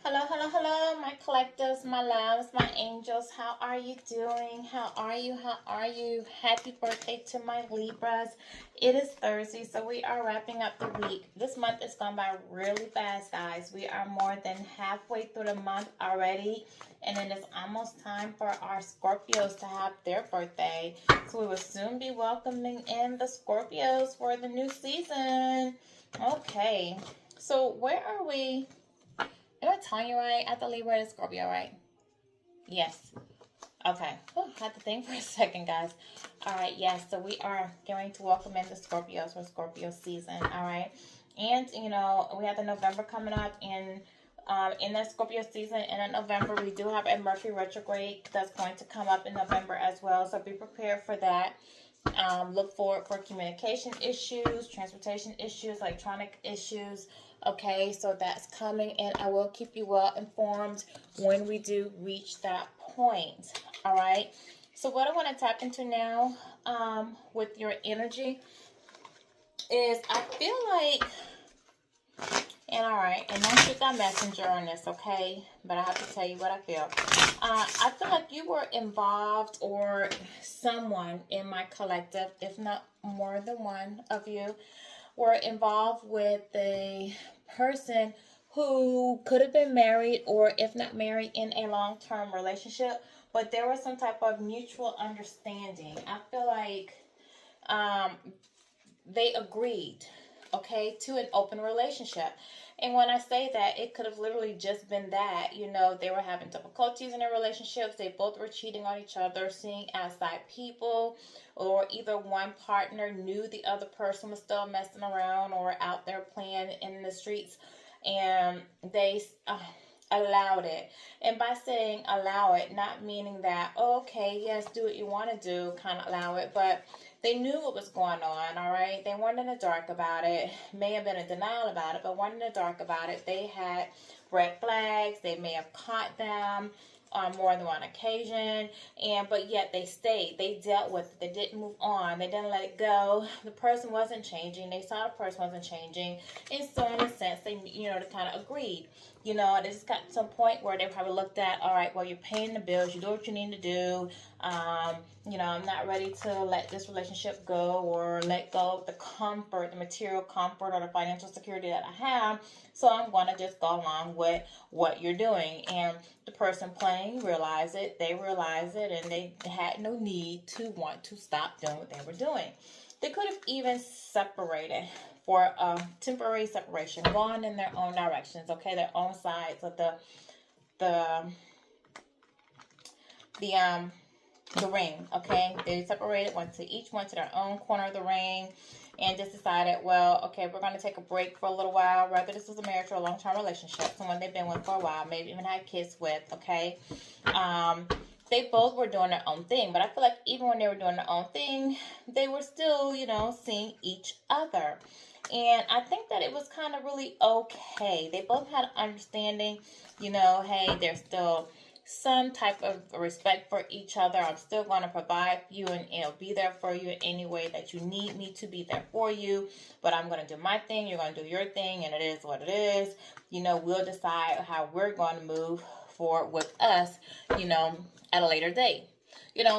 Hello, hello, hello, my collectives, my loves, my angels. How are you doing? How are you? How are you? Happy birthday to my Libras. It is Thursday, so we are wrapping up the week. This month has gone by really fast, guys. We are more than halfway through the month already, and it is almost time for our Scorpios to have their birthday. So we will soon be welcoming in the Scorpios for the new season. Okay, so where are we? Am I telling you right? I thought Libra and Scorpio, right? Yes. Okay. Whew, I had to think for a second, guys. All right. Yes. So we are going to welcome in the Scorpios for Scorpio season. All right. And we have the November coming up, and in the Scorpio season, and in November we do have a Mercury retrograde that's going to come up in November as well. So be prepared for that. Look forward for communication issues, transportation issues, electronic issues. Okay, so that's coming, and I will keep you well informed when we do reach that point. All right. So what I want to tap into now, with your energy, is I feel like, and all right, and don't shoot that messenger on this, okay? But I have to tell you what I feel. I feel like you were involved, or someone in my collective, if not more than one of you, were involved with a person who could have been married, or if not married, in a long-term relationship, but there was some type of mutual understanding. I feel like um, they agreed, okay, to an open relationship. And when I say that, it could have literally just been that, they were having difficulties in their relationships. They both were cheating on each other, seeing outside people, or either one partner knew the other person was still messing around or out there playing in the streets, and they allowed it. And by saying allow it, not meaning that, oh, okay, yes, do what you want to do, kind of allow it, but they knew what was going on, all right? They weren't in the dark about it, may have been in denial about it, but weren't in the dark about it. They had red flags. They may have caught them on more than one occasion, but yet they stayed. They dealt with it. They didn't move on. They didn't let it go. The person wasn't changing. They saw the person wasn't changing, and so in a sense, they they kind of agreed. They just got to some point where they probably looked at, all right, well, you're paying the bills. You do what you need to do. I'm not ready to let this relationship go, or let go of the comfort, the material comfort, or the financial security that I have. So I'm going to just go along with what you're doing. And the person playing realized it. They realized it, and they had no need to want to stop doing what they were doing. They could have even separated for a temporary separation, gone in their own directions, okay, their own sides of the the um the ring, okay? They separated, went to each one to their own corner of the ring, and just decided, well, okay, we're going to take a break for a little while. Whether this was a marriage or a long-term relationship, someone they've been with for a while, maybe even had kids with, okay? They both were doing their own thing, but I feel like even when they were doing their own thing, they were still, seeing each other. And I think that it was kind of really okay. They both had an understanding, hey, they're still some type of respect for each other. I'm still going to provide for you, and be there for you in any way that you need me to be there for you. But I'm going to do my thing. You're going to do your thing, and it is what it is. We'll decide how we're going to move forward with us, at a later date.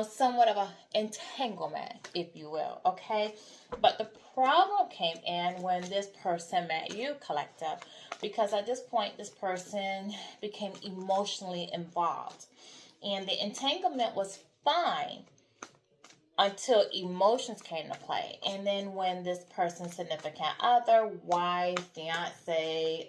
Somewhat of a entanglement, if you will, okay? But the problem came in when this person met you, collective, because at this point, this person became emotionally involved. And the entanglement was fine until emotions came to play. And then when this person's significant other, wife, fiance,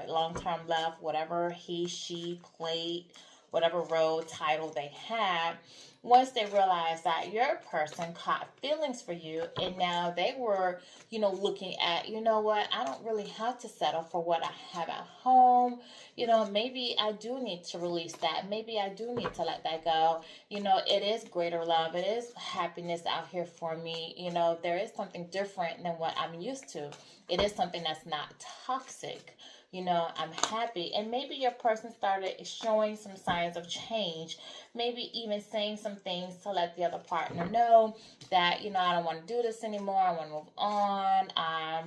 long-term love, whatever he, she played, whatever role, title they had, once they realized that your person caught feelings for you, and now they were, looking at, what, I don't really have to settle for what I have at home. Maybe I do need to release that. Maybe I do need to let that go. It is greater love. It is happiness out here for me. There is something different than what I'm used to. It is something that's not toxic. I'm happy. And maybe your person started showing some signs of change, maybe even saying some things to let the other partner know that, I don't want to do this anymore. I want to move on. I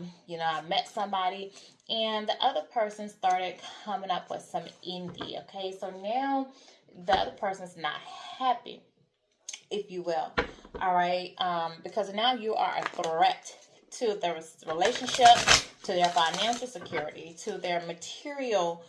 met somebody, and the other person started coming up with some indie. Okay, so now the other person's not happy, if you will. All right, because now you are a threat to their relationship, to their financial security, to their material,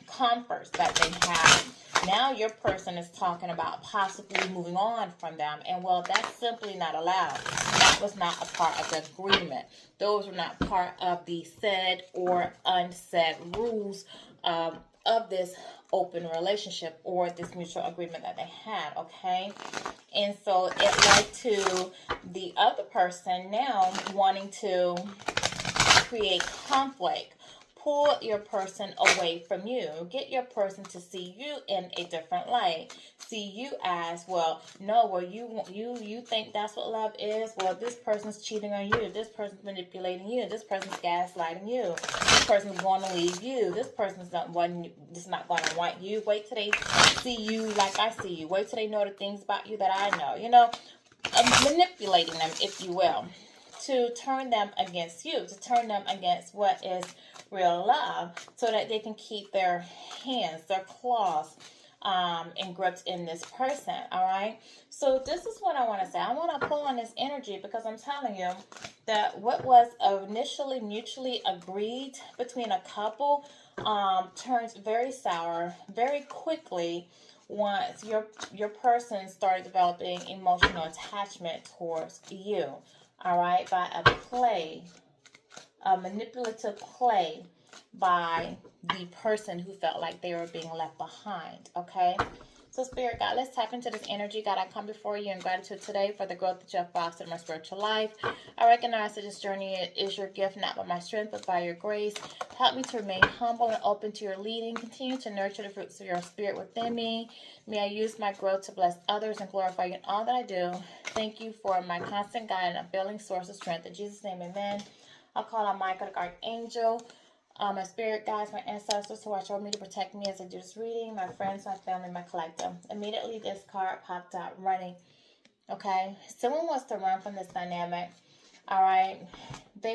comforts that they have. Now your person is talking about possibly moving on from them, and well, that's simply not allowed. That was not a part of the agreement. Those were not part of the said or unsaid rules of this open relationship or this mutual agreement that they had. Okay, and so it led to the other person now wanting to create conflict, pull your person away from you, get your person to see you in a different light, see you as, well, no, well, you think that's what love is. Well, this person's cheating on you, this person's manipulating you, this person's gaslighting you, this person's going to leave you, this person's not going to want you. Wait till they see you like I see you. Wait till they know the things about you that I know. Manipulating them, if you will, to turn them against you, to turn them against what is real love, so that they can keep their hands, their claws, engripped in this person. All right. So this is what I want to say. I want to pull on this energy because I'm telling you that what was initially mutually agreed between a couple turns very sour very quickly once your person started developing emotional attachment towards you. All right, by a manipulative play by the person who felt like they were being left behind. Okay, so Spirit God, let's tap into this energy. God, I come before you in gratitude today for the growth that you have fostered in my spiritual life. I recognize that this journey is your gift, not by my strength, but by your grace. Help me to remain humble and open to your leading. Continue to nurture the fruits of your spirit within me. May I use my growth to bless others and glorify you in all that I do. Thank you for my constant guide and unfailing source of strength. In Jesus' name, amen. I'll call on Michael, the archangel, my spirit guides, my ancestors to watch over me, to protect me as I do this reading, my friends, my family, my collective. Immediately this card popped out, running. Okay, someone wants to run from this dynamic. All right, they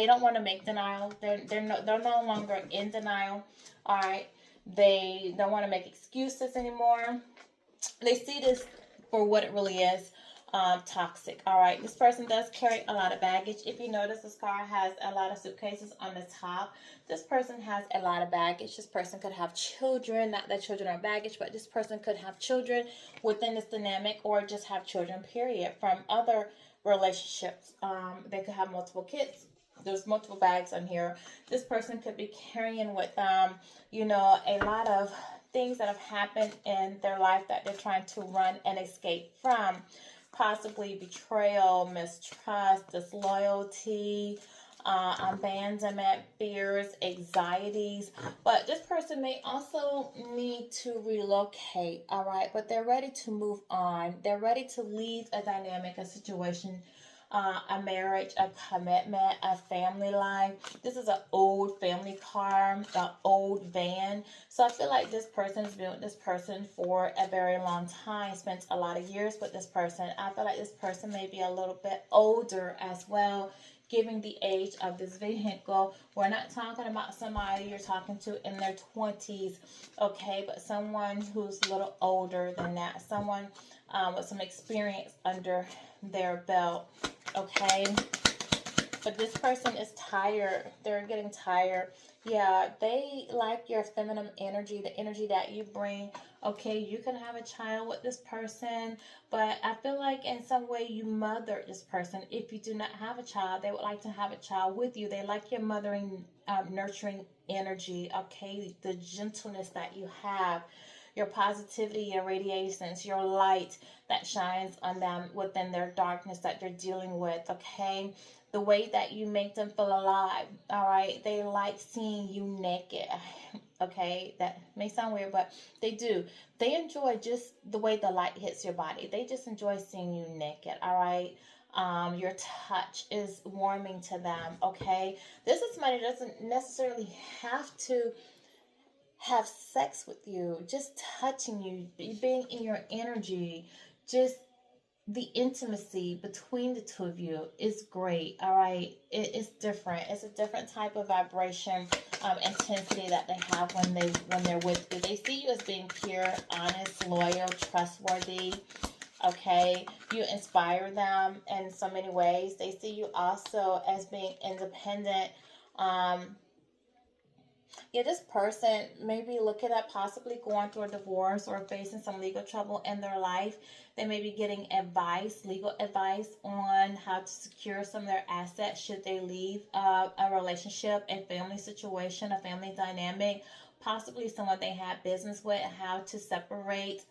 don't want to make denial. They're no longer in denial. All right, they don't want to make excuses anymore. They see this for what it really is. Toxic. All right, this person does carry a lot of baggage. If you notice, this car has a lot of suitcases on the top. This person has a lot of baggage. This person could have children, not that children are baggage, but this person could have children within this dynamic, or just have children, period, from other relationships. They could have multiple kids. There's multiple bags on here. This person could be carrying with them, a lot of things that have happened in their life that they're trying to run and escape from. Possibly betrayal, mistrust, disloyalty, abandonment, fears, anxieties. But this person may also need to relocate, all right? But they're ready to move on. They're ready to leave a dynamic, a situation, a marriage, a commitment, a family life. This is an old family car, an old van. So I feel like this person has been with this person for a very long time, spent a lot of years with this person. I feel like this person may be a little bit older as well, given the age of this vehicle. We're not talking about somebody you're talking to in their 20s, okay, but someone who's a little older than that, someone with some experience under their belt, okay? But this person is tired. They're getting tired. Yeah, they like your feminine energy, the energy that you bring. Okay, you can have a child with this person, but I feel like in some way you mothered this person. If you do not have a child, they would like to have a child with you. They like your mothering, nurturing energy, okay? The gentleness that you have, your positivity, your radiations, your light that shines on them within their darkness that they're dealing with, okay? The way that you make them feel alive, all right? They like seeing you naked, okay? That may sound weird, but they do. They enjoy just the way the light hits your body. They just enjoy seeing you naked, all right? Your touch is warming to them, okay? This is somebody that doesn't necessarily have to have sex with you, just touching you, being in your energy, just the intimacy between the two of you is great. All right, it's different. It's a different type of vibration, intensity that they have when they're with you. They see you as being pure, honest, loyal, trustworthy. Okay, you inspire them in so many ways. They see you also as being independent. Um, yeah, this person may be looking at possibly going through a divorce or facing some legal trouble in their life. They may be getting advice, legal advice on how to secure some of their assets should they leave a relationship, a family situation, a family dynamic, possibly someone they had business with, how to separate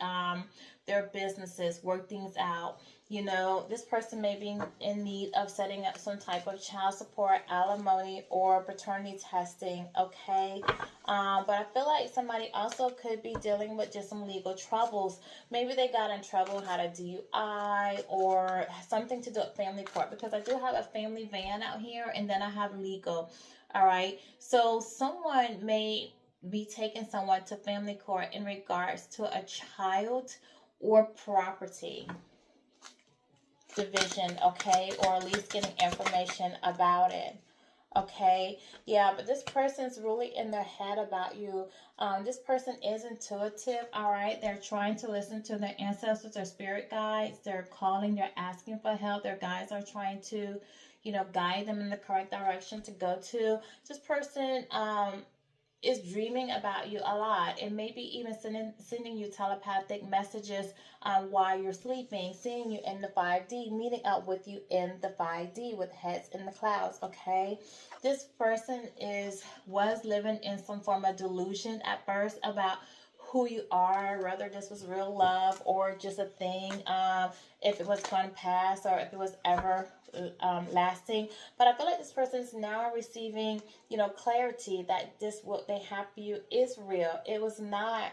their businesses, work things out. You know, this person may be in need of setting up some type of child support, alimony, or paternity testing, okay? But I feel like somebody also could be dealing with just some legal troubles. Maybe they got in trouble, had a DUI, or something to do with family court, because I do have a family van out here, and then I have legal, all right? So someone may be taking someone to family court in regards to a child or property division, okay, or at least getting information about it. Okay, yeah, but this person's really in their head about you. This person is intuitive, all right? They're trying to listen to their ancestors, their spirit guides. They're calling, they're asking for help. Their guides are trying to, guide them in the correct direction to go to. This person, is dreaming about you a lot, and maybe even sending you telepathic messages while you're sleeping, seeing you in the 5D, meeting up with you in the 5D with heads in the clouds, okay? This person was living in some form of delusion at first about who you are, whether this was real love or just a thing, if it was going to pass or if it was ever lasting. But I feel like this person is now receiving, clarity that this what they have for you is real. It was not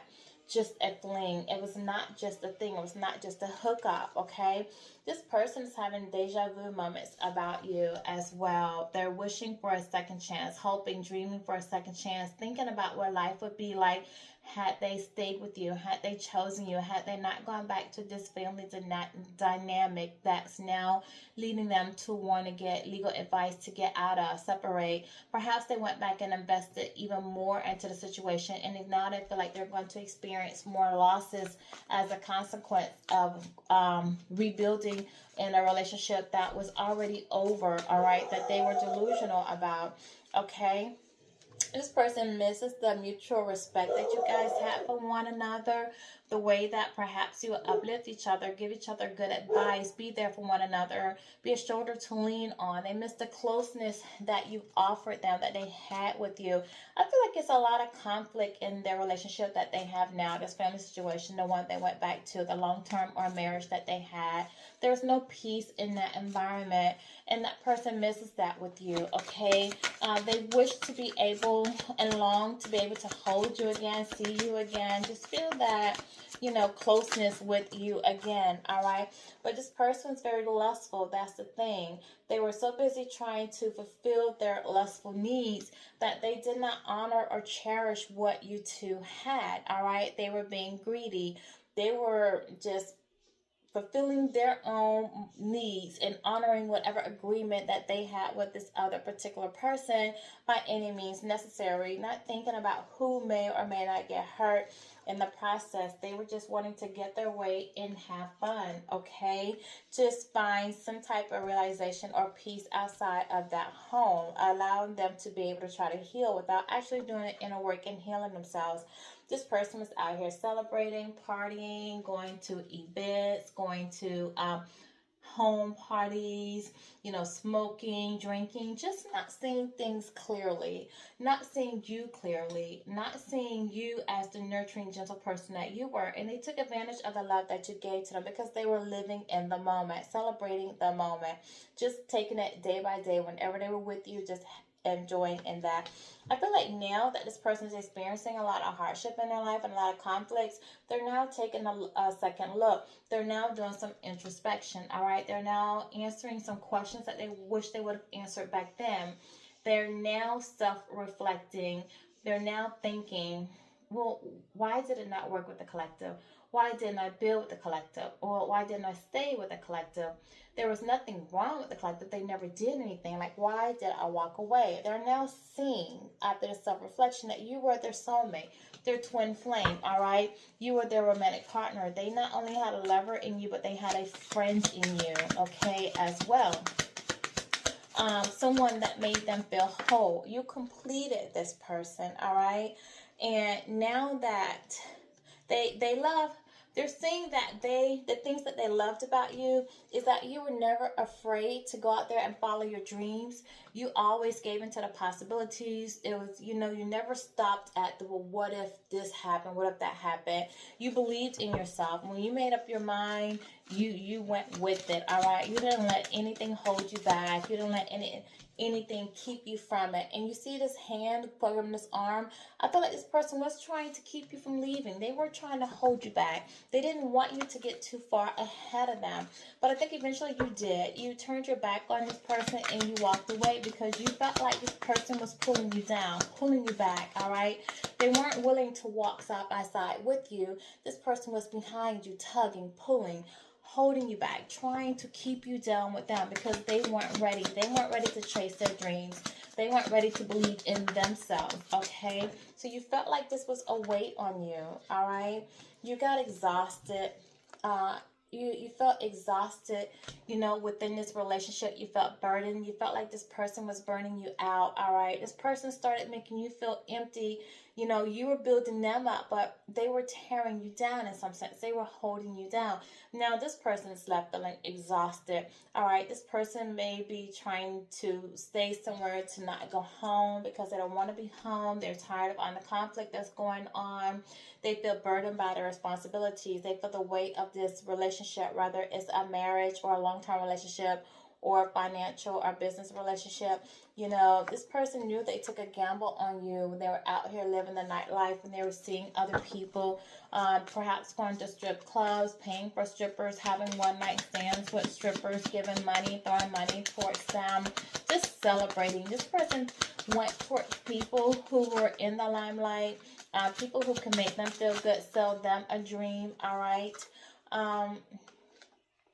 just a fling. It was not just a thing. It was not just a hookup, okay? This person is having deja vu moments about you as well. They're wishing for a second chance, hoping, dreaming for a second chance, thinking about what life would be like had they stayed with you, had they chosen you, had they not gone back to this family dynamic that's now leading them to want to get legal advice to get out of, separate. Perhaps they went back and invested even more into the situation, and now they feel like they're going to experience more losses as a consequence of rebuilding in a relationship that was already over, all right, that they were delusional about, okay? This person misses the mutual respect that you guys have for one another, the way that perhaps you uplift each other, give each other good advice, be there for one another, be a shoulder to lean on. They miss the closeness that you offered them, that they had with you. I feel like it's a lot of conflict in their relationship that they have now, this family situation, the one they went back to, the long-term or marriage that they had. There's no peace in that environment, and that person misses that with you, okay? They wish to be able and long to be able to hold you again, see you again, just feel that, closeness with you again, all right? But this person's very lustful. That's the thing. They were so busy trying to fulfill their lustful needs that they did not honor or cherish what you two had, all right? They were being greedy. They were just fulfilling their own needs and honoring whatever agreement that they had with this other particular person by any means necessary, not thinking about who may or may not get hurt in the process. They were just wanting to get their way and have fun, okay? Just find some type of realization or peace outside of that home, allowing them to be able to try to heal without actually doing the inner work and healing themselves. This person was out here celebrating, partying, going to events, going to home parties, smoking, drinking, just not seeing things clearly, not seeing you clearly, not seeing you as the nurturing, gentle person that you were. And they took advantage of the love that you gave to them because they were living in the moment, celebrating the moment, just taking it day by day whenever they were with you, just enjoying in that. I feel like now that this person is experiencing a lot of hardship in their life and a lot of conflicts, they're now taking a second look. They're now doing some introspection, all right? They're now answering some questions that they wish they would have answered back then. They're now self-reflecting. They're now thinking, well, why did it not work with the collective? Why didn't I build with the collective? Or why didn't I stay with the collective? There was nothing wrong with the collective. They never did anything. Like, why did I walk away? They're now seeing, after the self-reflection, that you were their soulmate, their twin flame, all right? You were their romantic partner. They not only had a lover in you, but they had a friend in you, okay, as well. Someone that made them feel whole. You completed this person, all right? And now that they love, they're seeing that the things that they loved about you is that you were never afraid to go out there and follow your dreams. You always gave into the possibilities. It was, you never stopped at the, well, what if this happened? What if that happened? You believed in yourself. When you made up your mind, you went with it, all right? You didn't let anything hold you back. You didn't let anything keep you from it. And you see this hand from this arm. I feel like this person was trying to keep you from leaving. They were trying to hold you back. They didn't want you to get too far ahead of them. But I think eventually you did. You turned your back on this person and you walked away because you felt like this person was pulling you down, pulling you back, all right? They weren't willing to walk side by side with you. This person was behind you, tugging, pulling, holding you back, trying to keep you down with them because they weren't ready. They weren't ready to chase their dreams. They weren't ready to believe in themselves, okay? So you felt like this was a weight on you, all right? You got exhausted. You felt exhausted, within this relationship. You felt burdened. You felt like this person was burning you out, all right? This person started making you feel empty. You were building them up, but they were tearing you down in some sense. They were holding you down. Now, this person is left feeling exhausted, all right? This person may be trying to stay somewhere to not go home because they don't want to be home. They're tired of all the conflict that's going on. They feel burdened by their responsibilities. They feel the weight of this relationship, whether it's a marriage or a long-term relationship or a financial or business relationship. This person knew they took a gamble on you when they were out here living the nightlife and they were seeing other people, perhaps going to strip clubs, paying for strippers, having one-night stands with strippers, giving money, throwing money towards them, just celebrating. This person went towards people who were in the limelight, people who can make them feel good, sell them a dream, all right?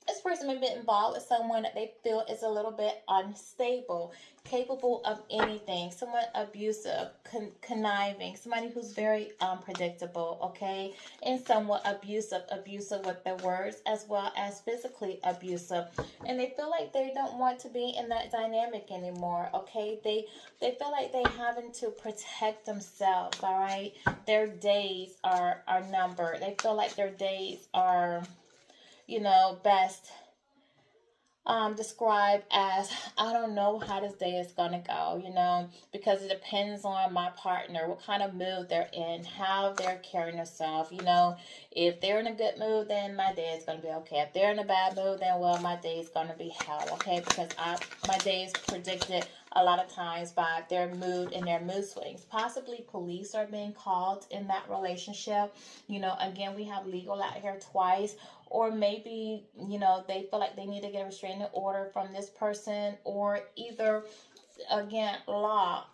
This person may be involved with someone that they feel is a little bit unstable, capable of anything, someone abusive, conniving, somebody who's very unpredictable, okay, and somewhat abusive with their words as well as physically abusive. And they feel like they don't want to be in that dynamic anymore, okay? They feel like they having to protect themselves, all right? Their days are numbered. They feel like their days are best described as, I don't know how this day is going to go, because it depends on my partner, what kind of mood they're in, how they're carrying themselves. If they're in a good mood, then my day is going to be okay. If they're in a bad mood, then, well, my day is going to be hell, okay? Because my day is predicted a lot of times by their mood and their mood swings. Possibly police are being called in that relationship. Again, we have legal out here twice. Or maybe, they feel like they need to get a restraining order from this person, or either, again, law.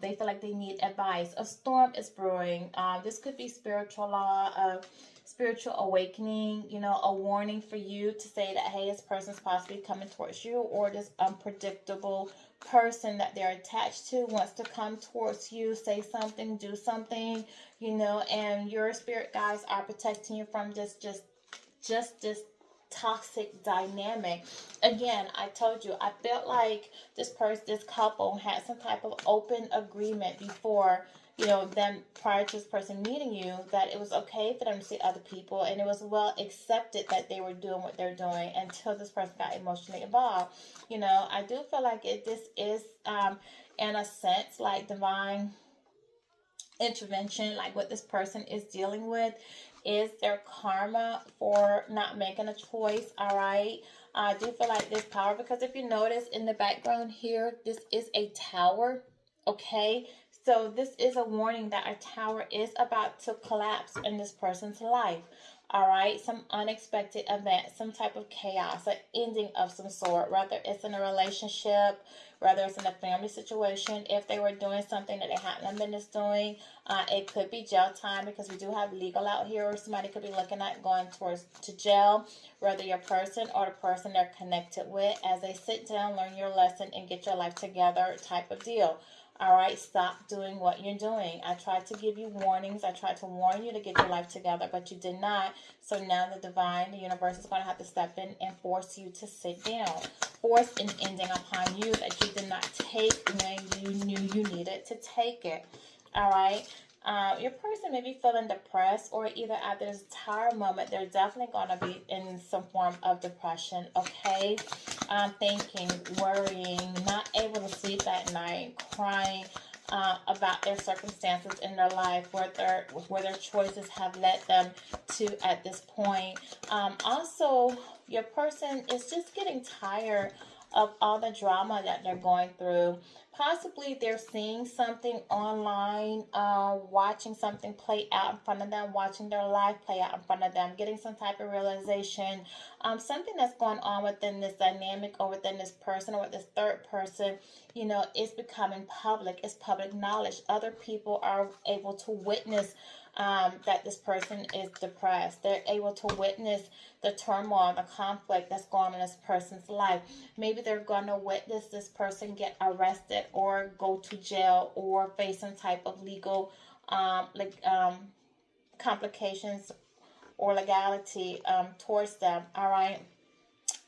They feel like they need advice. A storm is brewing. This could be spiritual law, a spiritual awakening, a warning for you to say that, hey, this person's possibly coming towards you, or this unpredictable person that they're attached to wants to come towards you, say something, do something, and your spirit guides are protecting you from this this toxic dynamic. Again, I told you, I felt like this couple had some type of open agreement before, them prior to this person meeting you, that it was okay for them to see other people, and it was well accepted that they were doing what they're doing until this person got emotionally involved. I do feel like this is, in a sense, like divine intervention. Like what this person is dealing with is their karma for not making a choice, all right? I do feel like this power, because if you notice in the background here, this is a tower. Okay, so this is a warning that a tower is about to collapse in this person's life. All right, some unexpected event, some type of chaos, an ending of some sort, whether it's in a relationship, whether it's in a family situation. If they were doing something that they hadn't been doing, it could be jail time, because we do have legal out here, or somebody could be looking at going towards to jail, whether your person or the person they're connected with, as they sit down, learn your lesson, and get your life together type of deal. All right, stop doing what you're doing. I tried to give you warnings. I tried to warn you to get your life together, but you did not. So now the divine, the universe, is going to have to step in and force you to sit down. Force an ending upon you that you did not take when you knew you needed to take it. All right. Your person may be feeling depressed, or either at this entire moment, they're definitely going to be in some form of depression, okay? Thinking, worrying, not able to sleep at night, crying about their circumstances in their life, where their choices have led them to at this point. Also, your person is just getting tired of all the drama that they're going through. Possibly they're seeing something online, watching something play out in front of them, watching their life play out in front of them, getting some type of realization, something that's going on within this dynamic, or within this person, or with this third person, is becoming public. It's public knowledge. Other people are able to witness that this person is depressed. They're able to witness the turmoil, the conflict that's going on in this person's life. Maybe they're going to witness this person get arrested, or go to jail, or face some type of legal complications or legality towards them. All right.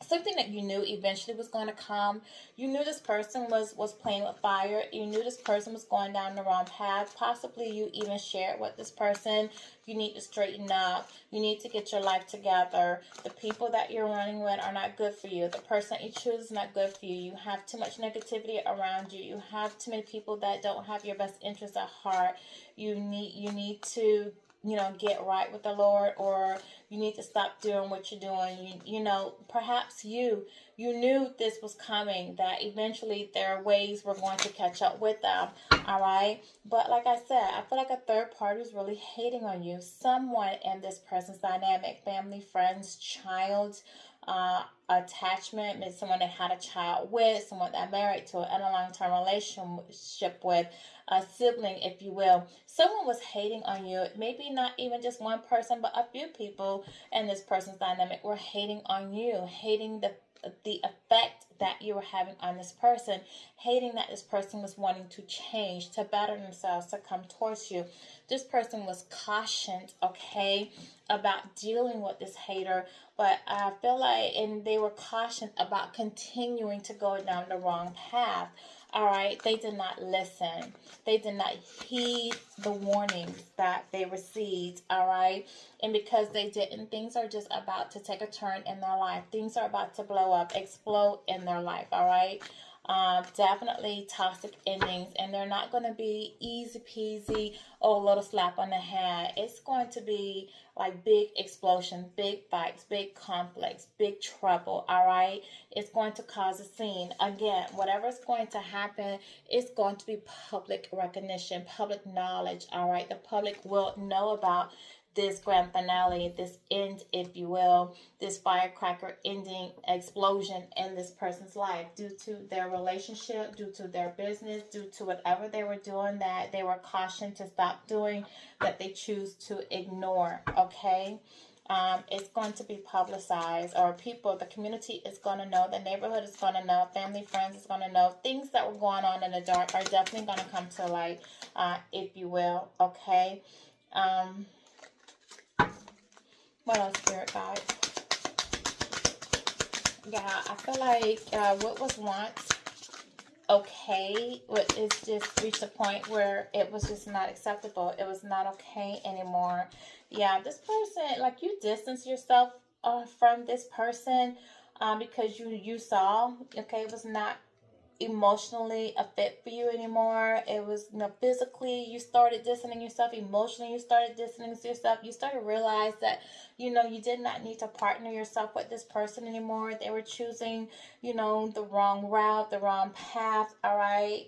Something that you knew eventually was going to come. You knew this person was playing with fire. You knew this person was going down the wrong path. Possibly you even shared with this person. You need to straighten up. You need to get your life together. The people that you're running with are not good for you. The person that you choose is not good for you. You have too much negativity around you. You have too many people that don't have your best interests at heart. You need to get right with the Lord, or you need to stop doing what you're doing. Perhaps you knew this was coming, that eventually their ways were going to catch up with them. All right. But like I said, I feel like a third party is really hating on you. Someone in this person's dynamic, family, friends, child, attachment, maybe someone that had a child with, someone that married to, in a long-term relationship with, a sibling, if you will. Someone was hating on you. Maybe not even just one person, but a few people in this person's dynamic were hating on you, hating the effect that you were having on this person, hating that this person was wanting to change, to better themselves, to come towards you. This person was cautioned, okay, about dealing with this hater, but I feel like, and they were cautioned about continuing to go down the wrong path. All right, they did not listen. They did not heed the warnings that they received. All right, and because they didn't, things are just about to take a turn in their life. Things are about to blow up, explode in their life. All right. Definitely toxic endings, and they're not going to be easy peasy or a little slap on the hand. It's going to be like big explosion, big fights, big conflicts, big trouble. All right, it's going to cause a scene. Again, whatever's going to happen, it's going to be public recognition, public knowledge. All right, the public will know about this grand finale, this end, if you will, this firecracker ending, explosion in this person's life, due to their relationship, due to their business, due to whatever they were doing that they were cautioned to stop doing, that they choose to ignore. Okay. It's going to be publicized, or people, the community is going to know, the neighborhood is going to know, family, friends is going to know. Things that were going on in the dark are definitely going to come to light, if you will. Okay. What else, Spirit Guide? Yeah, I feel like what was once okay, it's just reached a point where it was just not acceptable. It was not okay anymore. Yeah, this person, like, you distance yourself from this person because you saw, okay, it was not emotionally a fit for you anymore. It was, physically you started distancing yourself. Emotionally you started distancing yourself. You started to realize that you did not need to partner yourself with this person anymore. They were choosing the wrong route, the wrong path. All right.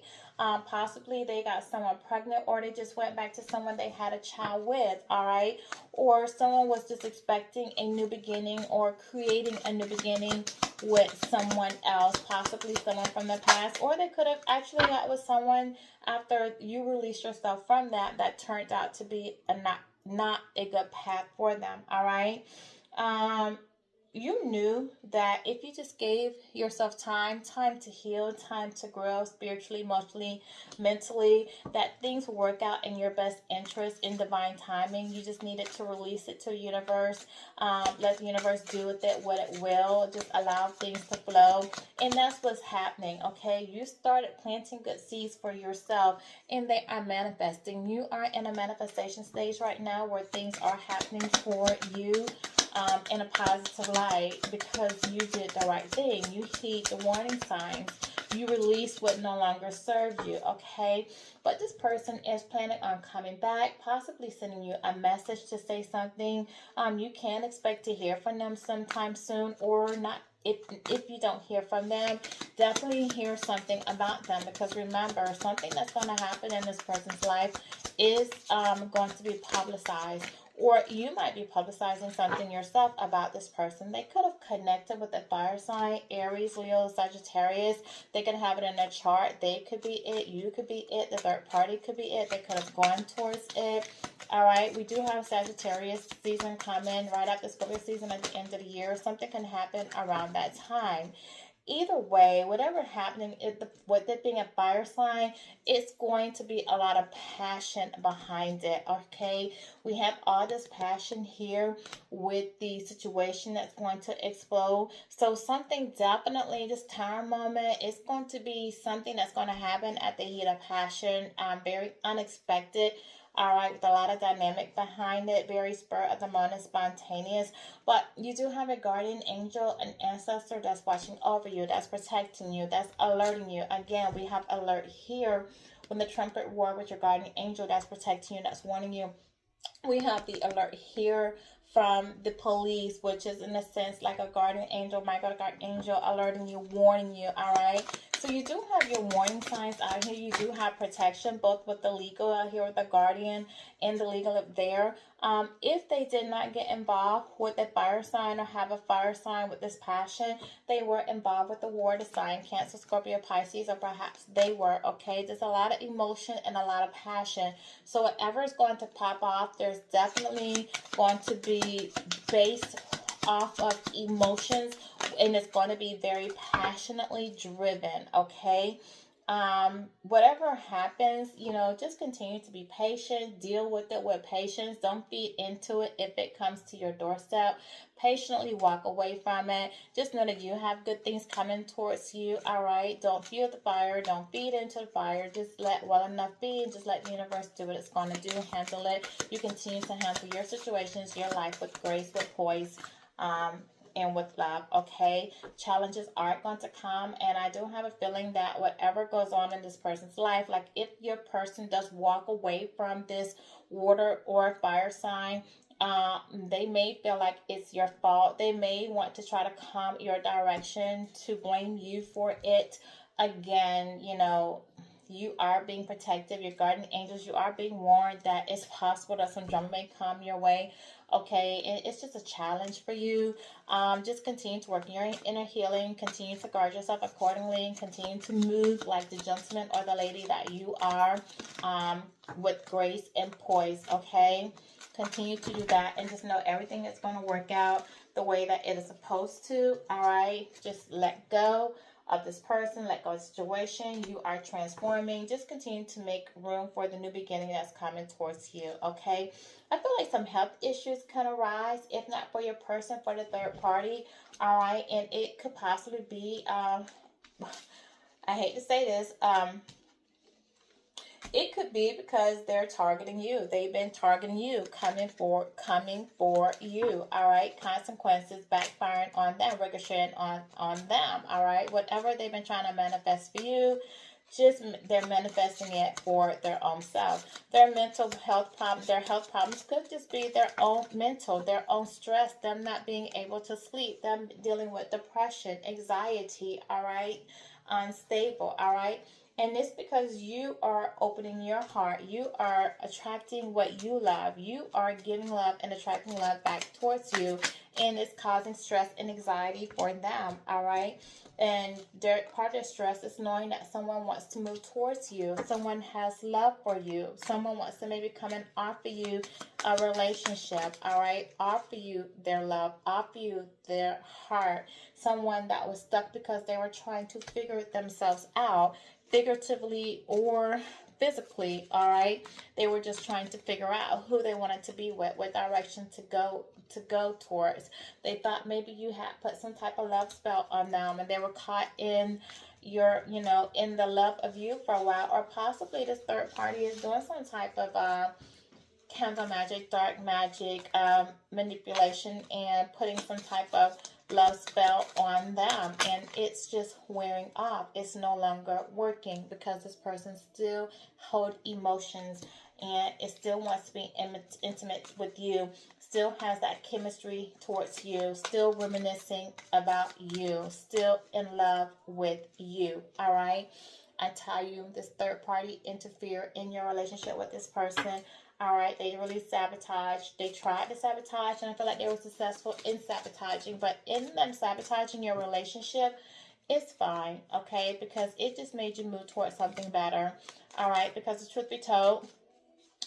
Possibly they got someone pregnant, or they just went back to someone they had a child with, all right? Or someone was just expecting a new beginning or creating a new beginning with someone else, possibly someone from the past, or they could have actually got with someone after you released yourself from that turned out to be not a good path for them, all right? Um, you knew that if you just gave yourself time to heal, time to grow spiritually, emotionally, mentally, that things will work out in your best interest in divine timing. You just needed to release it to the universe. Let the universe do with it what it will. Just allow things to flow. And that's what's happening, okay? You started planting good seeds for yourself, and they are manifesting. You are in a manifestation stage right now where things are happening for you in a positive light, because you did the right thing. You heed the warning signs. You release what no longer serves you, okay? But this person is planning on coming back, possibly sending you a message to say something. You can expect to hear from them sometime soon, or not. If you don't hear from them, definitely hear something about them, because remember, something that's going to happen in this person's life is going to be publicized, or you might be publicizing something yourself about this person. They could have connected with a fire sign, Aries, Leo, Sagittarius. They could have it in their chart. They could be it. You could be it. The third party could be it. They could have gone towards it. All right. We do have Sagittarius season coming right after Scorpio season at the end of the year. Something can happen around that time. Either way, whatever happening, with it being a fire sign, it's going to be a lot of passion behind it, okay? We have all this passion here with the situation that's going to explode. So something definitely, this tower moment, is going to be something that's going to happen at the heat of passion, very unexpected. All right, with a lot of dynamic behind it, very spur of the moment, spontaneous. But you do have a guardian angel, an ancestor that's watching over you, that's protecting you, that's alerting you. Again, we have alert here when the trumpet war with your guardian angel that's protecting you, that's warning you. We have the alert here from the police, which is in a sense like a guardian angel, my guardian angel, alerting you, warning you, all right? So you do have your warning signs out here. You do have protection, both with the legal out here with the guardian and the legal up there. If they did not get involved with a fire sign or have a fire sign with this passion, they were involved with the water sign, Cancer, Scorpio, Pisces, or perhaps they were, okay? There's a lot of emotion and a lot of passion. So whatever is going to pop off, there's definitely going to be based off of emotions, and it's going to be very passionately driven, okay? Whatever happens, just continue to be patient, deal with it with patience. Don't feed into it if it comes to your doorstep. Patiently walk away from it. Just know that you have good things coming towards you, all right? Don't fuel the fire. Don't feed into the fire. Just let well enough be, and just let the universe do what it's going to do. Handle it. You continue to handle your situations, your life with grace, with poise, and with love, okay? Challenges are going to come, and I do have a feeling that whatever goes on in this person's life, like if your person does walk away from this water or fire sign, they may feel like it's your fault. They may want to try to come your direction to blame you for it. Again, you are being protected. Your guardian angels, you are being warned that it's possible that some drama may come your way. Okay, and it's just a challenge for you. Just continue to work in your inner healing. Continue to guard yourself accordingly. Continue to move like the gentleman or the lady that you are, with grace and poise, okay? Continue to do that, and just know everything is going to work out the way that it is supposed to, all right? Just let go of this person, let go of the situation. You are transforming. Just continue to make room for the new beginning that's coming towards you, okay? I feel like some health issues can arise, if not for your person, for the third party, all right? And it could possibly be, I hate to say this, it could be because they're targeting you. They've been targeting you, coming for you. All right. Consequences backfiring on them, ricocheting on them. All right. Whatever they've been trying to manifest for you, just they're manifesting it for their own self. Their mental health problems, their health problems could just be their own mental, their own stress, them not being able to sleep, them dealing with depression, anxiety, all right, unstable, all right. And it's because you are opening your heart. You are attracting what you love. You are giving love and attracting love back towards you. And it's causing stress and anxiety for them. All right. And part of their stress is knowing that someone wants to move towards you. Someone has love for you. Someone wants to maybe come and offer you a relationship. All right. Offer you their love. Offer you their heart. Someone that was stuck because they were trying to figure themselves out, figuratively or physically. All right, they were just trying to figure out who they wanted to be with, what direction to go towards. They thought maybe you had put some type of love spell on them, and they were caught in your, in the love of you for a while. Or possibly this third party is doing some type of candle magic, dark magic, manipulation, and putting some type of love spell on them, and it's just wearing off. It's no longer working because this person still hold emotions, and it still wants to be intimate with you, still has that chemistry towards you, still reminiscing about you, still in love with you. All right, I tell you, this third party interfere in your relationship with this person. All right, they really sabotaged. They tried to sabotage, and I feel like they were successful in sabotaging. But in them sabotaging your relationship, it's fine, okay? Because it just made you move towards something better. All right, because the truth be told,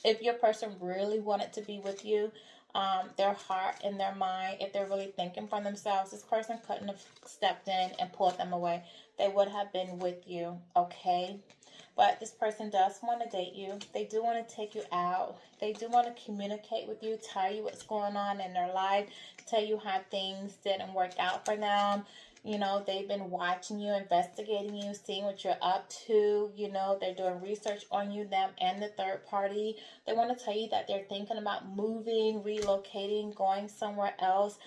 if your person really wanted to be with you, their heart and their mind, if they're really thinking for themselves, this person couldn't have stepped in and pulled them away. They would have been with you, okay? But this person does want to date you. They do want to take you out. They do want to communicate with you, tell you what's going on in their life, tell you how things didn't work out for them. They've been watching you, investigating you, seeing what you're up to. They're doing research on you, them and the third party. They want to tell you that they're thinking about moving, relocating, going somewhere else.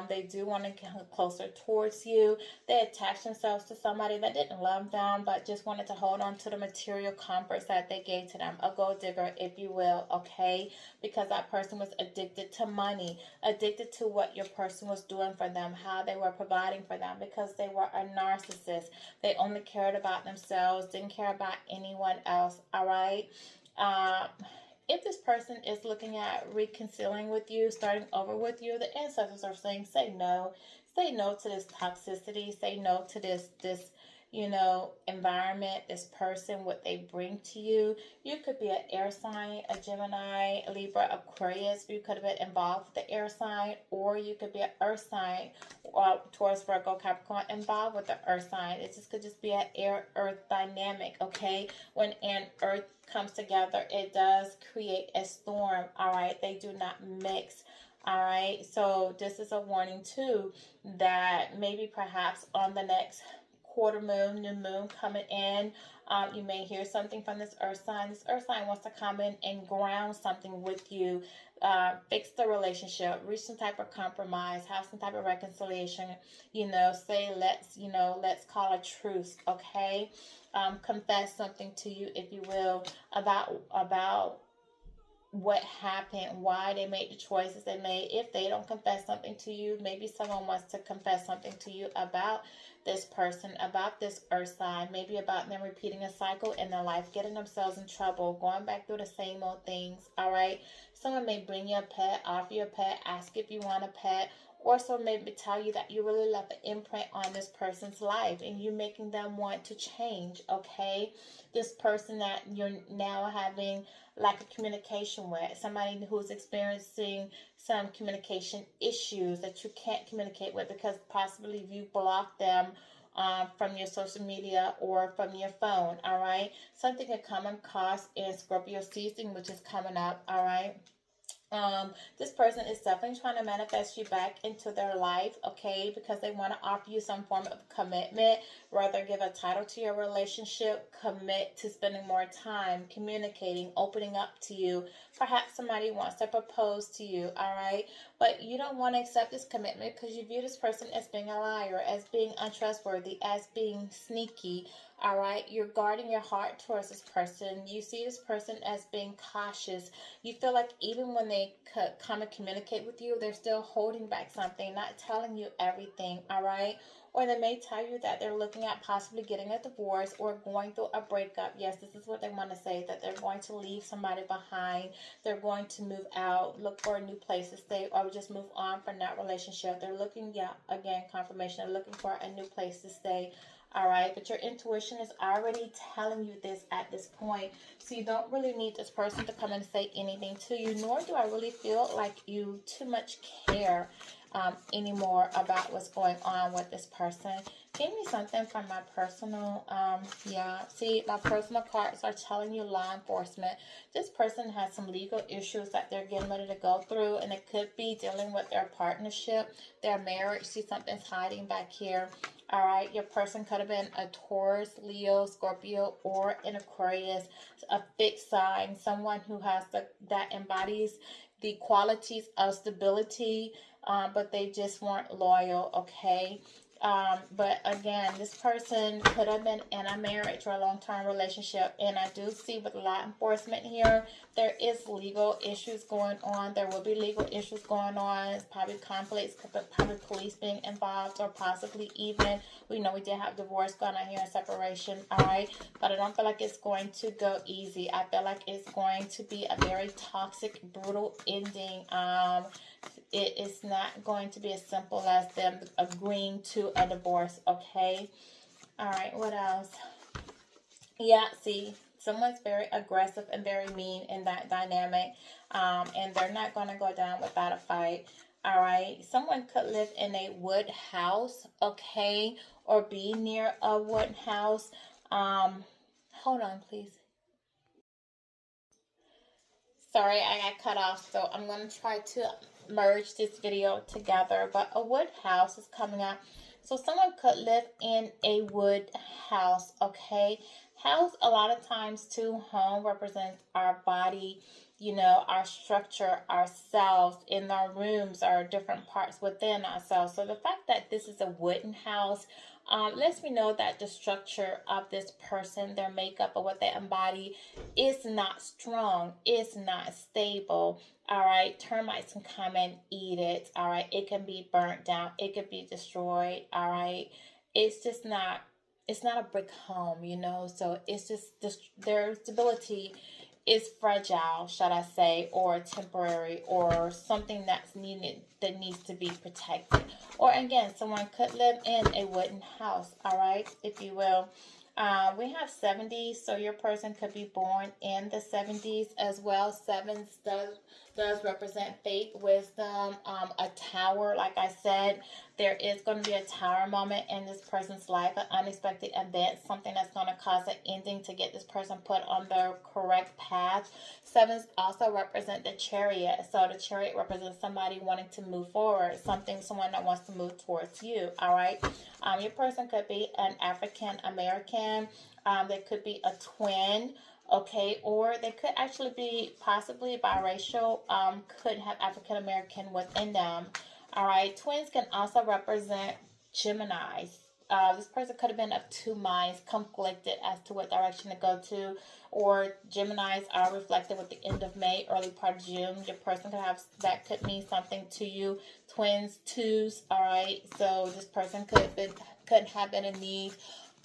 They do want to get closer towards you. They attached themselves to somebody that didn't love them, but just wanted to hold on to the material comforts that they gave to them. A gold digger, if you will, okay? Because that person was addicted to money, addicted to what your person was doing for them, how they were providing for them, because they were a narcissist. They only cared about themselves, didn't care about anyone else, all right? If this person is looking at reconciling with you, starting over with you, the ancestors are saying, say no. Say no to this toxicity. Say no to this environment, this person, what they bring to you. You could be an air sign, a Gemini, a Libra, Aquarius. You could have been involved with the air sign, or you could be an earth sign, Taurus, Virgo, Capricorn, involved with the earth sign. It just could just be an air-earth dynamic, okay? When an earth comes together, it does create a storm, all right? They do not mix. All right, so this is a warning too, that maybe perhaps on the next quarter moon, new moon coming in, you may hear something from this earth sign. This earth sign wants to come in and ground something with you, fix the relationship, reach some type of compromise, have some type of reconciliation, say let's call a truce, okay? Confess something to you, if you will, about what happened, why they made the choices they made. If they don't confess something to you, maybe someone wants to confess something to you about this person, about this earth sign, maybe about them repeating a cycle in their life, getting themselves in trouble, going back through the same old things, all right? Someone may bring you a pet, offer you a pet, ask if you want a pet, or someone maybe tell you that you really left an imprint on this person's life and you making them want to change, okay? This person that you're now having lack of communication with, somebody who's experiencing some communication issues that you can't communicate with because possibly you blocked them from your social media or from your phone, all right? Something could come across in Scorpio season, which is coming up, all right? This person is definitely trying to manifest you back into their life, okay, because they want to offer you some form of commitment, rather give a title to your relationship, commit to spending more time communicating, opening up to you. Perhaps somebody wants to propose to you, all right, but you don't want to accept this commitment because you view this person as being a liar, as being untrustworthy, as being sneaky. All right, you're guarding your heart towards this person. You see this person as being cautious. You feel like even when they come and communicate with you, they're still holding back something, not telling you everything, all right? or they may tell you that they're looking at possibly getting a divorce or going through a breakup. Yes, this is what they want to say, that they're going to leave somebody behind. They're going to move out, look for a new place to stay, or just move on from that relationship. They're looking, yeah, again, confirmation. They're looking for a new place to stay. All right, but your intuition is already telling you this at this point. So you don't really need this person to come and say anything to you, nor do I really feel like you too much care anymore about what's going on with this person. Give me something from my personal, yeah, see, my personal cards are telling you law enforcement. This person has some legal issues that they're getting ready to go through, and it could be dealing with their partnership, their marriage. See, something's hiding back here. All right, your person could have been a Taurus, Leo, Scorpio, or an Aquarius, a fixed sign, someone who has that embodies the qualities of stability, but they just weren't loyal, okay? But again, this person could have been in a marriage or a long-term relationship. And I do see with law enforcement here, there is legal issues going on. There will be legal issues going on. It's probably conflicts, probably police being involved, or possibly even, we know we did have divorce going on here and separation, all right? But I don't feel like it's going to go easy. I feel like it's going to be a very toxic, brutal ending. It is not going to be as simple as them agreeing to a divorce, okay? All right, what else? Yeah, see, someone's very aggressive and very mean in that dynamic, and they're not going to go down without a fight. All right, someone could live in a wood house, okay, or be near a wood house. Hold on, please. Sorry, I got cut off, so I'm going to try to merge this video together. But a wood house is coming up. So someone could live in a wood house, okay? House, a lot of times, too, home represents our body, you know, our structure, ourselves, in our rooms, our different parts within ourselves. So the fact that this is a wooden house lets me know that the structure of this person, their makeup, or what they embody, is not strong, is not stable. All right, termites can come and eat it. All right, it can be burnt down, it could be destroyed. All right, it's just not, it's not a brick home, you know. So it's just their stability is fragile, should I say, or temporary, or something that's needed, that needs to be protected. Or again, someone could live in a wooden house, all right, if you will. We have 70s, so your person could be born in the 70s as well. Sevens does represent faith, wisdom, a tower. Like I said, there is going to be a tower moment in this person's life, an unexpected event, something that's going to cause an ending to get this person put on the correct path. Sevens also represent the chariot. So the chariot represents somebody wanting to move forward, someone that wants to move towards you, all right? Your person could be an African American. They could be a twin, okay, or they could actually be possibly biracial, could have African American within them. All right, twins can also represent Geminis. This person could have been of two minds, conflicted as to what direction to go to, or Geminis are reflected with the end of May, early part of June. Your person could have, that could mean something to you. Twins, twos, all right. So this person could have been in need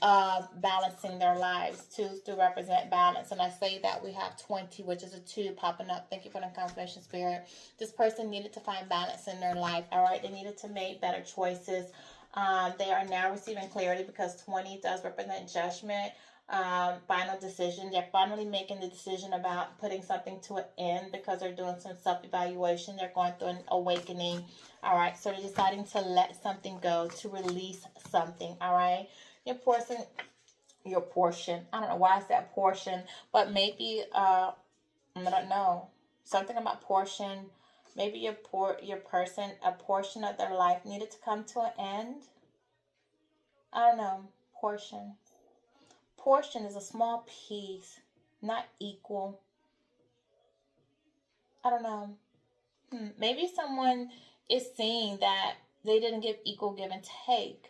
of balancing their lives. Twos do represent balance, and I say that we have 20, which is a 2 popping up. Thank you for the confirmation, spirit. This person needed to find balance in their life, all right? They needed to make better choices. They are now receiving clarity because 20 does represent judgment, final decision. They're finally making the decision about putting something to an end because they're doing some self-evaluation. They're going through an awakening, all right? So they're deciding to let something go, to release something, all right? Your portion. I don't know why I said portion, but maybe, I don't know, something about portion. Maybe your person, a portion of their life needed to come to an end. I don't know. Portion. Portion is a small piece, not equal. I don't know. Maybe someone is seeing that they didn't give equal give and take.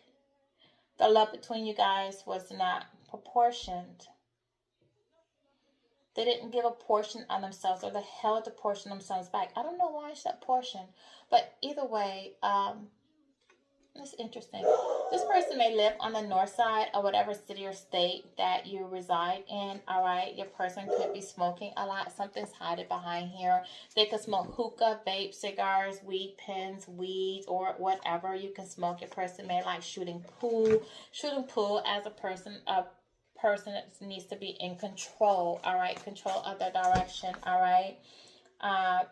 The love between you guys was not proportioned. They didn't give a portion on themselves, or they held a portion of themselves back. I don't know why I said portion, but either way, That's interesting. This person may live on the north side of whatever city or state that you reside in. All right. Your person could be smoking a lot. Something's hiding behind here. They could smoke hookah, vape, cigars, weed pens, weed, or whatever you can smoke. Your person may like shooting pool. Shooting pool as a person that needs to be in control. All right. Control of their direction. All right.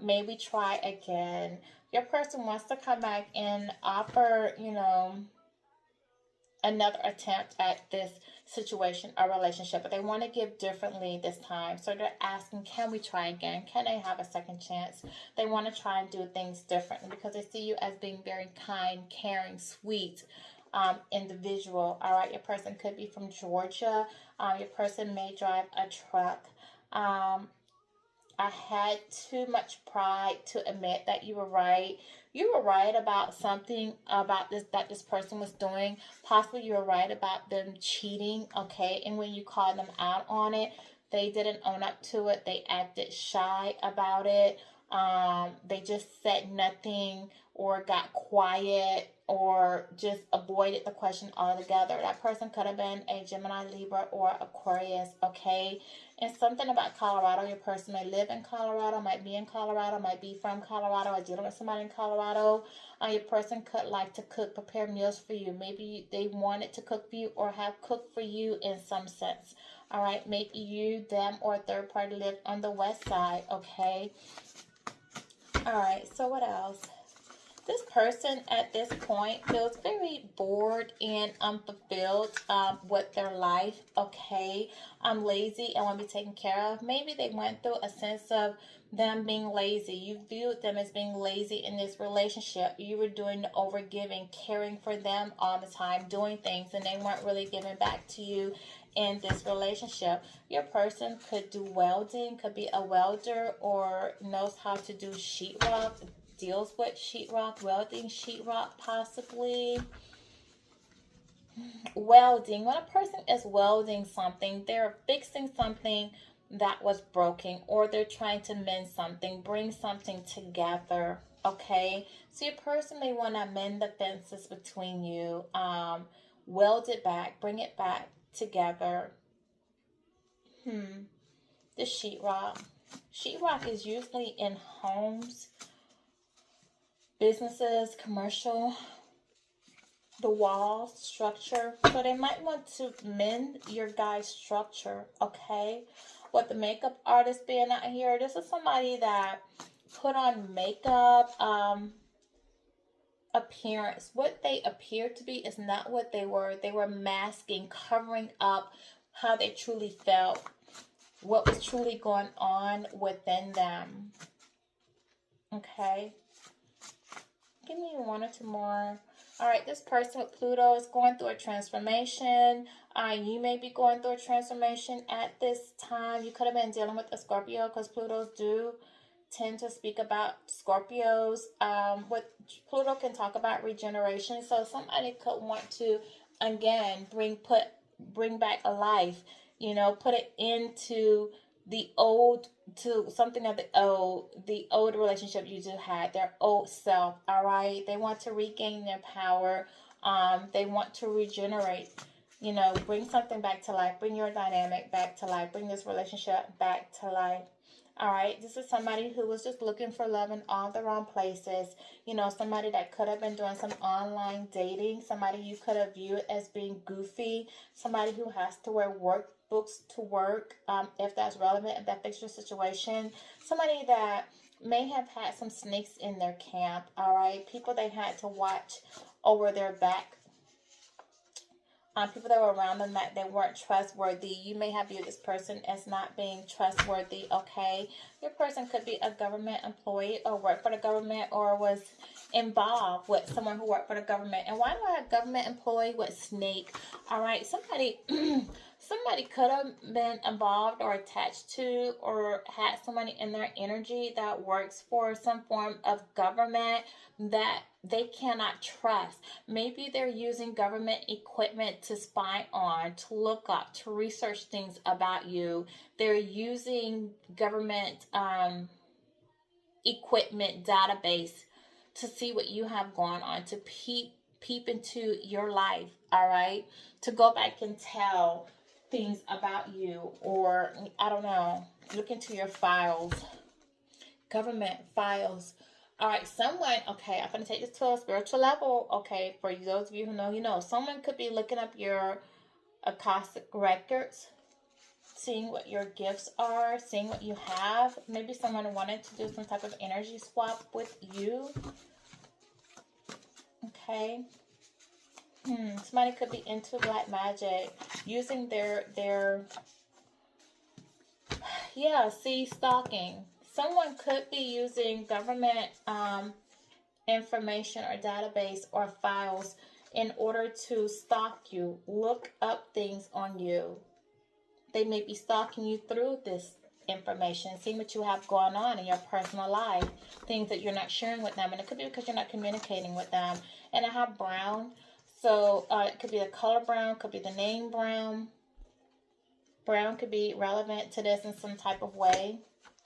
Maybe try again. Your person wants to come back and offer, another attempt at this situation or relationship, but they want to give differently this time. So they're asking, can we try again? Can they have a second chance? They want to try and do things differently because they see you as being very kind, caring, sweet, individual. All right, your person could be from Georgia. Your person may drive a truck. I had too much pride to admit that you were right. You were right about something about this that this person was doing. Possibly you were right about them cheating, okay? And when you called them out on it, they didn't own up to it. They acted shy about it. They just said nothing or got quiet or just avoided the question altogether. That person could have been a Gemini, Libra, or Aquarius, okay? And something about Colorado, your person may live in Colorado, might be in Colorado, might be from Colorado, or dealing with somebody in Colorado. Your person could like to cook, prepare meals for you. Maybe they wanted to cook for you or have cooked for you in some sense. All right, maybe you, them, or a third party live on the west side, okay? All right, so what else? This person at this point feels very bored and unfulfilled with their life, okay? Lazy and want to be taken care of. Maybe they went through a sense of them being lazy. You viewed them as being lazy in this relationship. You were doing the overgiving, caring for them all the time, doing things, and they weren't really giving back to you in this relationship. Your person could do welding, could be a welder, or knows how to do sheetrock, deals with sheetrock, welding sheetrock possibly. Welding. When a person is welding something, they're fixing something that was broken, or they're trying to mend something, bring something together, okay? So your person may want to mend the fences between you, weld it back, bring it back together. The sheetrock. Sheetrock is usually in homes, businesses, commercial, the wall structure. So they might want to mend your guy's structure, okay? With the makeup artist being out here, this is somebody that put on makeup, appearance. What they appear to be is not what they were. They were masking, covering up how they truly felt, what was truly going on within them, okay? Give me one or two more. All right, this person with Pluto is going through a transformation. You may be going through a transformation at this time. You could have been dealing with a Scorpio because Plutos do tend to speak about Scorpios. What Pluto can talk about regeneration. So somebody could want to, again, bring back a life. Put it into the old, to something of the old relationship you two had, their old self. All right, they want to regain their power. They want to regenerate. Bring something back to life. Bring your dynamic back to life. Bring this relationship back to life. All right, this is somebody who was just looking for love in all the wrong places. Somebody that could have been doing some online dating. Somebody you could have viewed as being goofy. Somebody who has to wear workbooks to work, if that's relevant, if that fits your situation. Somebody that may have had some snakes in their camp, all right? People they had to watch over their back. People that were around them that they weren't trustworthy. You may have viewed this person as not being trustworthy, okay? Your person could be a government employee or work for the government or was involved with someone who worked for the government. And why do I have government employee with snake? All right, somebody could have been involved or attached to or had somebody in their energy that works for some form of government that they cannot trust. Maybe they're using government equipment to spy on, to look up, to research things about you. They're using government equipment database to see what you have going on, to peep into your life, all right? To go back and tell things about you, or I don't know, look into your files, government files. All right, someone, okay, I'm going to take this to a spiritual level, okay? For those of you who know, you know. Someone could be looking up your Akashic records, seeing what your gifts are, seeing what you have. Maybe someone wanted to do some type of energy swap with you. Okay. Somebody could be into black magic, using their stalking. Someone could be using government information or database or files in order to stalk you, look up things on you. They may be stalking you through this information, seeing what you have going on in your personal life, things that you're not sharing with them. And it could be because you're not communicating with them. And I have brown. So it could be the color brown, could be the name brown. Brown could be relevant to this in some type of way,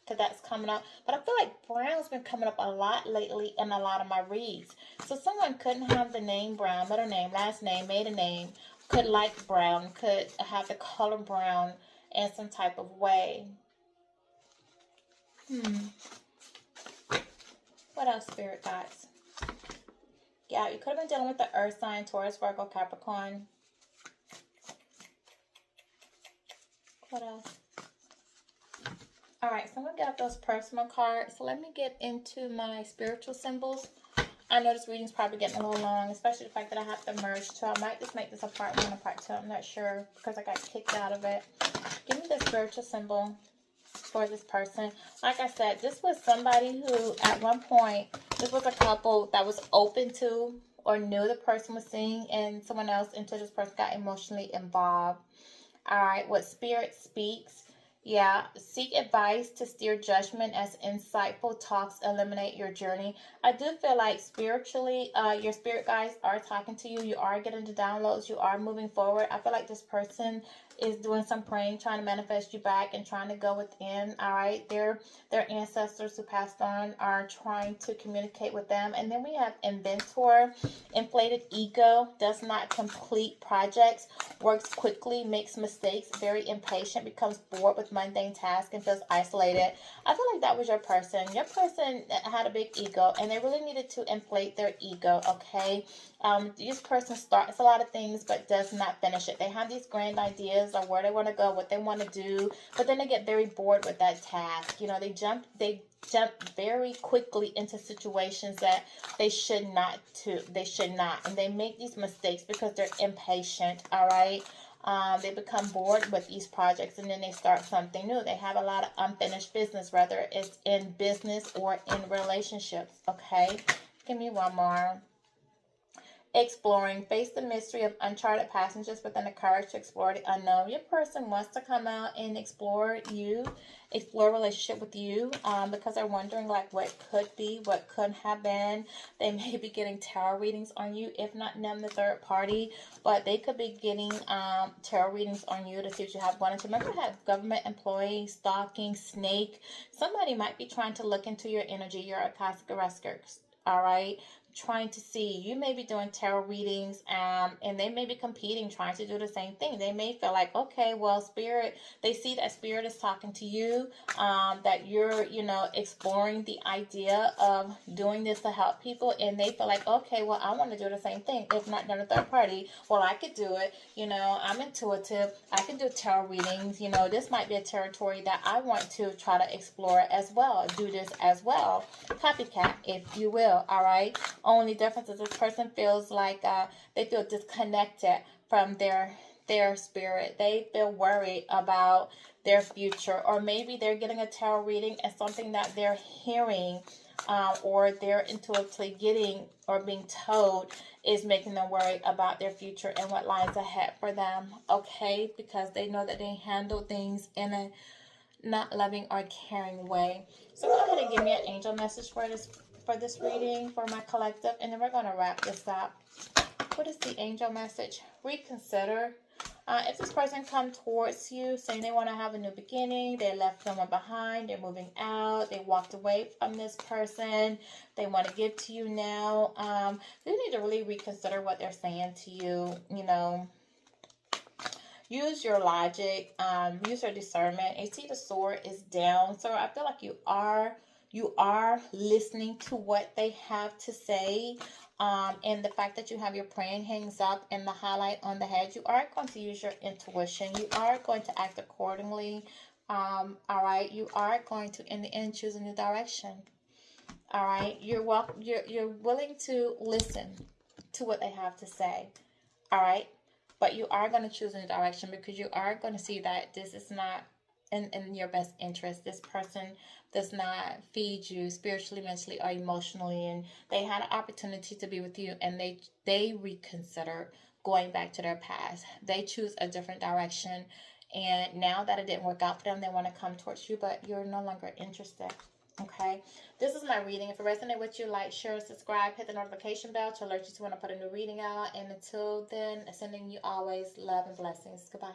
because that's coming up. But I feel like brown's been coming up a lot lately in a lot of my reads. So someone couldn't have the name brown, middle name, last name, maiden name, could like brown, could have the color brown in some type of way. What else, Spirit Guides? Yeah, you could have been dealing with the earth sign, Taurus, Virgo, Capricorn. What else? All right, so I'm going to get up those personal cards. So let me get into my spiritual symbols. I know this reading's probably getting a little long, especially the fact that I have to merge two. I might just make this a part 1 and part 2. I'm not sure because I got kicked out of it. Give me the spiritual symbol for this person. Like I said, this was somebody who at one point, this was a couple that was open to or knew the person was seeing and someone else until this person got emotionally involved. All right, what Spirit speaks. Yeah, seek advice to steer judgment as insightful talks eliminate your journey. I do feel like spiritually, your spirit guides are talking to you. You are getting the downloads. You are moving forward. I feel like this person is doing some praying, trying to manifest you back and trying to go within. All right, their ancestors who passed on are trying to communicate with them. And then we have inventor, inflated ego, does not complete projects, works quickly, makes mistakes, very impatient, becomes bored with mundane tasks, and feels isolated. I feel like that was your person. Your person had a big ego, and they really needed to inflate their ego, okay? This person starts a lot of things, but does not finish it. They have these grand ideas of where they want to go, what they want to do, but then they get very bored with that task. You know, they jump very quickly into situations that they should not. And they make these mistakes because they're impatient, all right? They become bored with these projects and then they start something new. They have a lot of unfinished business, whether it's in business or in relationships, okay? Give me one more. Exploring. Face the mystery of uncharted passages within the courage to explore the unknown. Your person wants to come out and explore you, explore a relationship with you, because they're wondering like what could be, what could have been. They may be getting tarot readings on you, if not them, the third party, but they could be getting tarot readings on you to see what you have going into. Remember, have government employee, stalking, snake. Somebody might be trying to look into your energy, your Akashic records, all right? Trying to see, you may be doing tarot readings and they may be competing, trying to do the same thing. They may feel like, okay, well, spirit, they see that spirit is talking to you, that you're, you know, exploring the idea of doing this to help people, and they feel like, okay, well, I want to do the same thing. If not done a third party, well, I could do it. You know, I'm intuitive. I can do tarot readings. You know, this might be a territory that I want to try to explore as well, do this as well. Copycat, if you will, all right? Only difference is this person feels like they feel disconnected from their spirit. They feel worried about their future, or maybe they're getting a tarot reading and something that they're hearing or they're intuitively getting or being told is making them worry about their future and what lies ahead for them, okay? Because they know that they handle things in a not loving or caring way. So go ahead and give me an angel message for this reading for my collective, and then we're going to wrap this up. What is the angel message? Reconsider. If this person come towards you saying they want to have a new beginning, they left someone behind, they're moving out, they walked away from this person, they want to give to you now, you need to really reconsider what they're saying to you. You know, use your logic, use your discernment. You see the sword is down, so I feel like you are listening to what they have to say. And the fact that you have your praying hands up and the highlight on the head, you are going to use your intuition. You are going to act accordingly. All right, you are going to, in the end, choose a new direction. All right, you're willing to listen to what they have to say. All right, but you are going to choose a new direction because you are going to see that this is not in your best interest. This person does not feed you spiritually, mentally, or emotionally, and they had an opportunity to be with you, and they reconsider going back to their past. They choose a different direction, and now that it didn't work out for them, they want to come towards you, but you're no longer interested. Okay, this is my reading. If it resonated with you, like, share, subscribe, hit the notification bell to alert you to when I put a new reading out. And until then, sending you always love and blessings. Goodbye.